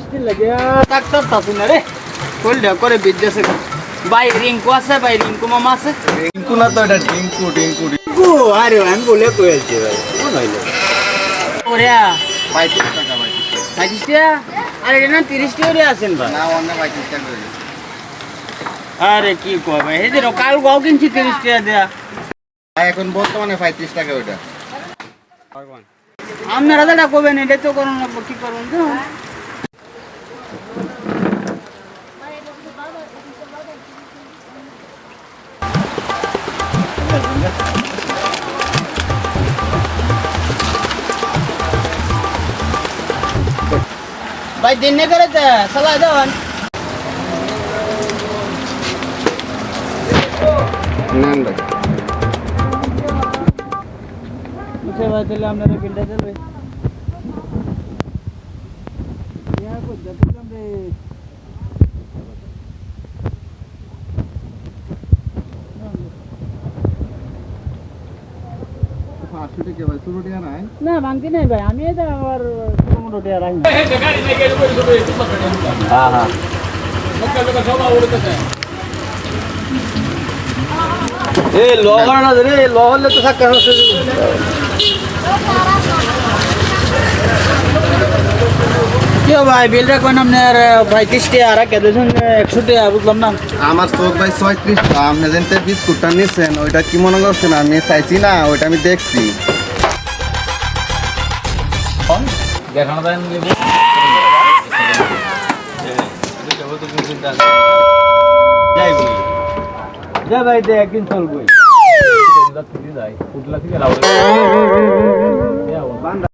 বৃষ্টি লাগে ডাক্তার থাকি না রে কইলটা করে বিদ্যাসে ভাই রিঙ্কু আছে ভাই রিঙ্কু মামা আছে টিঙ্কু না তো এটা টিঙ্কু আরে আমি বলে কইছি ভাই কোন হইলো ওরে 35 টাকা ভাই 35 টাকা আরে এটা না 30 টাকা আছেন ভাই না অন্য 35 টাকা করে আরে কি কয় ভাই এই যে কাল গাও কিনছি 30 টাকা দেয়া ভাই এখন বর্তমানে 35 টাকা ওটা আপনারা যেটা কবেন এটা তো করুন না কি করুন তো भाई दिन ने करे थे सलाह दो নেন ভাই मुझे बात चले हमने तो किल्ला चल भाई यहाँ कुछ जब तक रे আসলে কি ভাই শুরু দিয়া নাই না ভাঙতি নাই ভাই আমি এটা আমার কোনো টিয়া রাখি না হ্যাঁ হ্যাঁ ए लोहर ना रे लोहर ले तो सक्का हो क्यों भाई बिल रे कोन हमने यार भाई 30 टे आ रहा के देन 100 टे বুঝলাম না আমার চোখ ভাই 36 টা আপনি যেনতে বিস্কুটটা নিছেন ওইটা কি মনে করছেন আমি চাইছি না ওইটা আমি দেখছি দেখানো দেন নিব যা ভাই দে একদিন চলবই যাই উঠলা থেকে লাউ বান্দা